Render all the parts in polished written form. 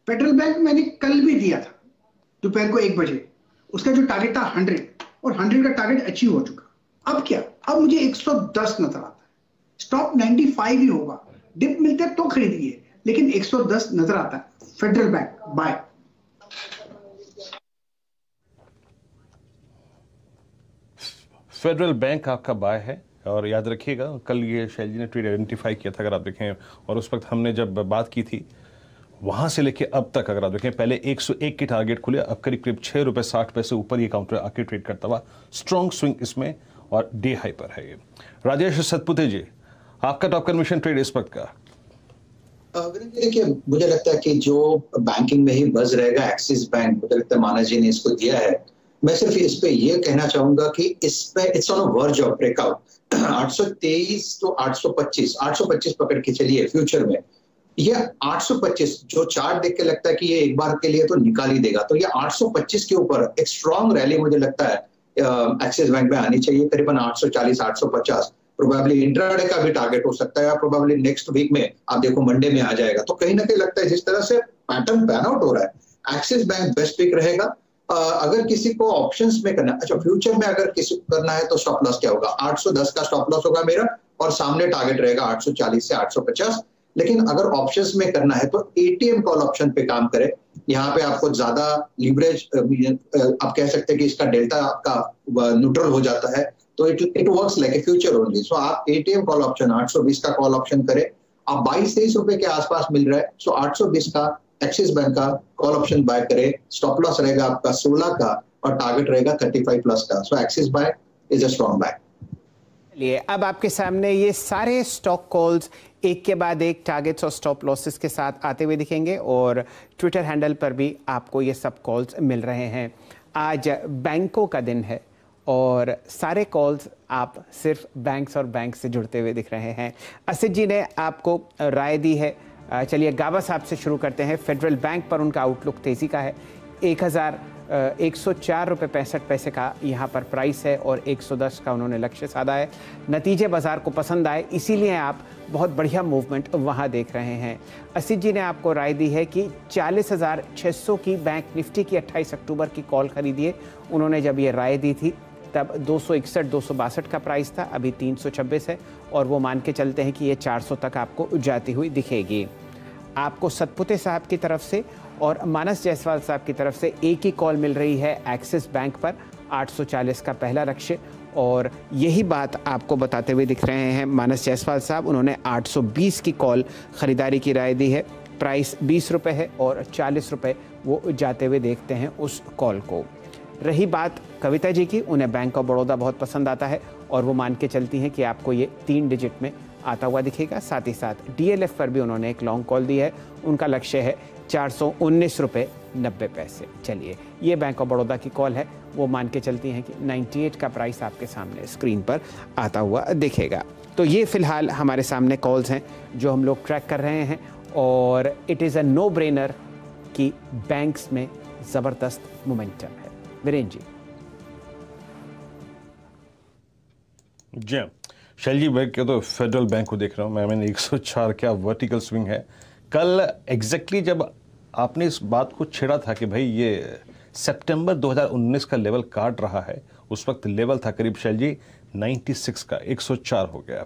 Federal bank मैंने कल भी दिया था दोपहर को 1 बजे, उसका जो टारगेट था 100 और 100 का टारगेट अचीव हो चुका। अब क्या, अब मुझे 110 नजर आता है, स्टॉप 95 ही होगा, डिप मिलते हैं तो खरीदिए, लेकिन 110 नजर आता है। Federal Bank buy. Federal Bank आपका बाय है, और याद रखिएगा कल ये शैलजी ने ट्रेड आइडेंटिफाई किया था अगर आप देखें, और उस वक्त हमने जब बात की थी वहां से लेके अब तक अगर आप देखें, पहले 101 के टारगेट खुले, अब करीब करीब 6 रुपए 60 पैसे ऊपर ये काउंटर आके ट्रेड करता हुआ, स्ट्रॉन्ग स्विंग इसमें और डे हाई पर है ये। राजेश सतपुते जी, आपका टॉप कन्विशन ट्रेड इस वक्त का? देखिए, मुझे लगता है कि जो बैंकिंग में ही बज रहेगा एक्सिस बैंक, मुझे लगता है मानस जी ने इसको दिया है। मैं सिर्फ इस पे ये कहना चाहूंगा कि इस पे it's on a verge of breakout. 823 तो 825 पकड़ के चलिए फ्यूचर में। ये 825 जो चार्ट देख के लगता है कि ये एक बार के लिए तो निकाल ही देगा, तो ये 825 के ऊपर एक स्ट्रॉन्ग रैली मुझे लगता है एक्सिस बैंक में आनी चाहिए, करीबन 840 850। प्रोबेबली इंट्राडे का भी टारगेट हो सकता है, या प्रोबेबली नेक्स्ट वीक में आप देखो मंडे में आ जाएगा। तो कहीं ना कहीं लगता है जिस तरह से पैटर्न पैन आउट हो रहा है, एक्सिस बैंक बेस्ट पिक रहेगा। अगर किसी को ऑप्शंस में करना, अच्छा फ्यूचर में अगर किसी को करना है तो स्टॉप लॉस क्या होगा, 810 का स्टॉप लॉस होगा मेरा, और सामने टारगेट रहेगा 840 से 850। लेकिन अगर ऑप्शंस में करना है तो एटीएम कॉल ऑप्शन पे काम करें। यहाँ पे आपको ज्यादा लीवरेज, आप कह सकते हैं कि इसका डेल्टा आपका न्यूट्रल हो जाता है, तो it works like a future only. So आप एटीएम कॉल ऑप्शन 820 का कॉल ऑप्शन करें, आप 22-23 रुपए के आसपास मिल रहा है, सो 820 का एक्सिस बैंक का कॉल ऑप्शन बाय करें। स्टॉप लॉस रहेगा आपका 16 का और टारगेट रहेगा 35 प्लस का। So Axis bank is a strong bank. चलिए, अब आपके सामने ये सारे स्टॉक कॉल्स एक के बाद एक टारगेट्स और स्टॉप लॉसेस के साथ आते हुए दिखेंगे, और ट्विटर हैंडल पर भी आपको ये सब कॉल्स मिल रहे हैं। आज बैंकों का दिन है और सारे कॉल्स आप सिर्फ बैंक्स और बैंक से जुड़ते हुए दिख रहे हैं। असित जी ने आपको राय दी है। चलिए गाबा साहब से शुरू करते हैं। फेडरल बैंक पर उनका आउटलुक तेज़ी का है। 1,104 रुपये 65 पैसे का यहाँ पर प्राइस है और 110 का उन्होंने लक्ष्य साधा है। नतीजे बाजार को पसंद आए, इसीलिए आप बहुत बढ़िया मूवमेंट वहाँ देख रहे हैं। असित जी ने आपको राय दी है कि 40,600 की बैंक निफ्टी की 28 अक्टूबर की कॉल खरीदिए। उन्होंने जब ये राय दी थी तब 261-262 का प्राइस था, अभी 326 है, और वो मान के चलते हैं कि ये 400 तक आपको जाती हुई दिखेगी। आपको सतपुते साहब की तरफ से और मानस जायसवाल साहब की तरफ से एक ही कॉल मिल रही है एक्सिस बैंक पर, 840 का पहला लक्ष्य, और यही बात आपको बताते हुए दिख रहे हैं मानस जायसवाल साहब। उन्होंने 820 की कॉल खरीदारी की राय दी है। प्राइस 20 रुपये है और 40 रुपये वो जाते हुए देखते हैं उस कॉल को। रही बात कविता जी की, उन्हें बैंक ऑफ बड़ौदा बहुत पसंद आता है और वो मान के चलती हैं कि आपको ये 3 डिजिट में आता हुआ दिखेगा। साथ ही साथ डीएलएफ पर भी उन्होंने एक लॉन्ग कॉल दी है। उनका लक्ष्य है 419 रुपये 90 पैसे। चलिए, ये बैंक ऑफ बड़ौदा की कॉल है, वो मान के चलती हैं कि 98 का प्राइस आपके सामने स्क्रीन पर आता हुआ दिखेगा। तो ये फ़िलहाल हमारे सामने कॉल्स हैं जो हम लोग ट्रैक कर रहे हैं, और it is a no brainer कि बैंक्स में ज़बरदस्त मोमेंटम है। वीरेंद्र जी, शैलजी बैंक के तो फेडरल बैंक को देख रहा हूँ मैं, मैंने 104 क्या वर्टिकल स्विंग है। कल एग्जैक्टली जब आपने इस बात को छेड़ा था कि भाई ये सितंबर 2019 का लेवल काट रहा है, उस वक्त लेवल था करीब शैलजी 96 का, 104 हो गया।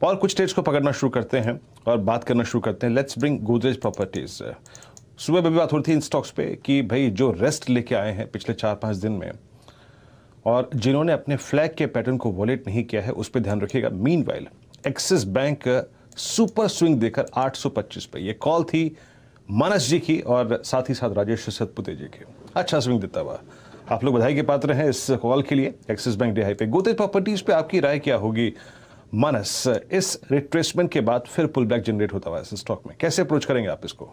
और कुछ ट्रेड्स को पकड़ना शुरू करते हैं और बात करना शुरू करते हैं। Let's bring Godrej properties. सुबह भी बात हो रही थी इन स्टॉक्स पे कि भाई जो रेस्ट लेके आए हैं पिछले 4-5 दिन में, और जिन्होंने अपने फ्लैग के पैटर्न को वॉलेट नहीं किया है, उस पर ध्यान रखिएगा। Meanwhile axis bank super swing देकर 825 पे, ये कॉल थी मानस जी की और साथ ही साथ राजेश सतपुते जी की। अच्छा स्विंग देता हुआ, आप लोग बधाई के पात्र हैं इस कॉल के लिए। एक्सिस बैंक डे हाई पे गोदरेज प्रॉपर्टीज पे आपकी राय क्या होगी मानस? इस रिट्रेसमेंट के बाद फिर पुल बैक जनरेट होता हुआ इस स्टॉक में, कैसे अप्रोच करेंगे आप इसको?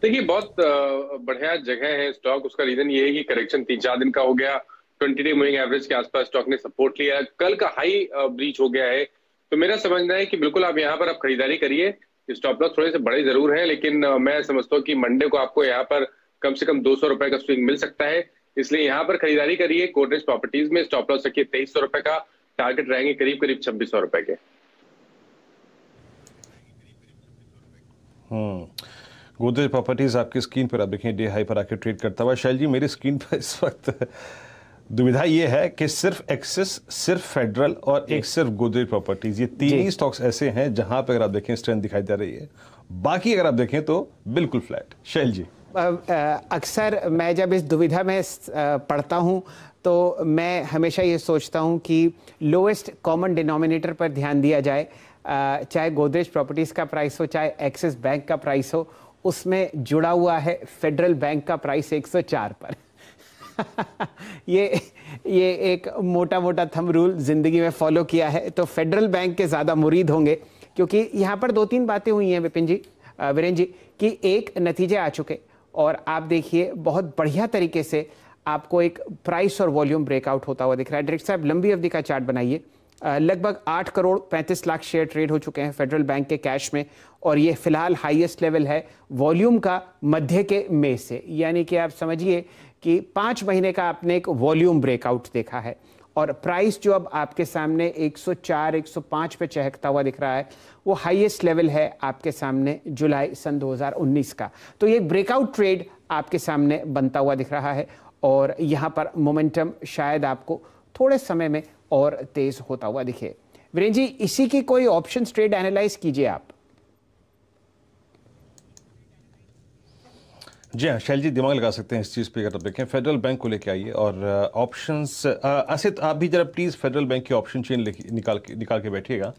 देखिए, बहुत बढ़िया जगह है स्टॉक। उसका रीजन ये है कि करेक्शन 3-4 दिन का हो गया, 20 डे मूविंग एवरेज के आसपास स्टॉक ने सपोर्ट लिया। कल का हाई ब्रीच हो गया है, तो मेरा समझना है कि बिल्कुल आप यहाँ पर आप खरीदारी करिए। स्टॉप लॉस थोड़े से बड़े जरूर हैं, लेकिन मैं समझता हूँ कि मंडे को आपको यहाँ पर कम से कम 200 रुपए का स्विंग मिल सकता है, इसलिए यहाँ पर खरीदारी करिए। गोदरेज प्रॉपर्टीज में स्टॉप लॉस रखिए 2300 रुपए का, टारगेट रहेंगे करीब करीब 2600 रुपए के। गोदरेज प्रॉपर्टीज आपकी स्क्रीन पर आप देखें डे हाई पर आके ट्रेड करता हुआ। शैल जी, मेरी स्क्रीन पर इस वक्त दुविधा ये है कि सिर्फ एक्सिस, सिर्फ फेडरल और एक सिर्फ गोदरेज प्रॉपर्टीज, ये तीन ही स्टॉक्स ऐसे हैं जहां पर अगर आप देखें स्ट्रेंथ दिखाई दे रही है, बाकी अगर आप देखें तो बिल्कुल फ्लैट। शैल जी, अक्सर मैं जब इस दुविधा में पढ़ता हूं तो मैं हमेशा ये सोचता हूं कि लोएस्ट कॉमन डिनोमिनेटर पर ध्यान दिया जाए, चाहे गोदरेज प्रॉपर्टीज़ का प्राइस हो, चाहे एक्सिस बैंक का प्राइस हो, उसमें जुड़ा हुआ है फेडरल बैंक का प्राइस 104 पर। ये एक मोटा मोटा थंब रूल ज़िंदगी में फॉलो किया है, तो फेडरल बैंक के ज़्यादा मुरीद होंगे, क्योंकि यहाँ पर दो तीन बातें हुई हैं विपिन जी, वीरेंद्र जी, कि एक नतीजे आ चुके और आप देखिए बहुत बढ़िया तरीके से आपको एक प्राइस और वॉल्यूम ब्रेकआउट होता हुआ दिख रहा है। डायरेक्टर साहब, लंबी अवधि का चार्ट बनाइए। लगभग 8 करोड़ 35 लाख शेयर ट्रेड हो चुके हैं फेडरल बैंक के कैश में, और ये फिलहाल हाईएस्ट लेवल है वॉल्यूम का मध्य के में से, यानी कि आप समझिए कि 5 महीने का आपने एक वॉल्यूम ब्रेकआउट देखा है। और प्राइस जो अब आपके सामने 104 105 पे चहकता हुआ दिख रहा है, वो हाईएस्ट लेवल है आपके सामने जुलाई सन 2019 का। तो ये ब्रेकआउट ट्रेड आपके सामने बनता हुआ दिख रहा है, और यहाँ पर मोमेंटम शायद आपको थोड़े समय में और तेज होता हुआ दिखे। वीरेंद्र जी, इसी की कोई ऑप्शन ट्रेड एनालाइज कीजिए आप। जी हाँ शैल जी, दिमाग लगा सकते हैं इस चीज़ पे। अगर आप देखें फेडरल बैंक को लेके आइए और ऑप्शंस, असित आप भी जरा प्लीज़ फेडरल बैंक की ऑप्शन चेन निकाल के बैठिएगा।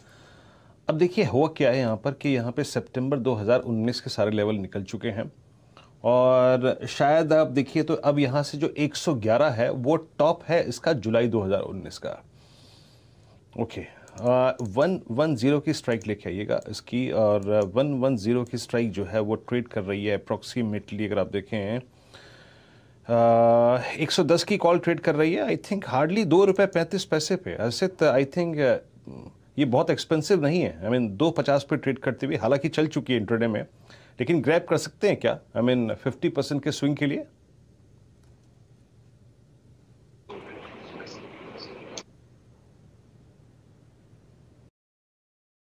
अब देखिए हुआ क्या है यहाँ पर कि यहाँ पे सितंबर 2019 के सारे लेवल निकल चुके हैं, और शायद आप देखिए तो अब यहाँ से जो 111 है वो टॉप है इसका जुलाई 2019 का। ओके, 110 की स्ट्राइक लेके आइएगा इसकी, और 110 की स्ट्राइक जो है वो ट्रेड कर रही है अप्रॉक्सीमेटली, अगर आप देखें 110 की कॉल ट्रेड कर रही है, आई थिंक हार्डली ₹2.35 पे। ऐसे आई थिंक ये बहुत एक्सपेंसिव नहीं है। आई मीन 2.50 पे ट्रेड करते हुए, हालांकि चल चुकी है इंट्राडे में, लेकिन ग्रैब कर सकते हैं क्या? आई मीन 50% के स्विंग के लिए।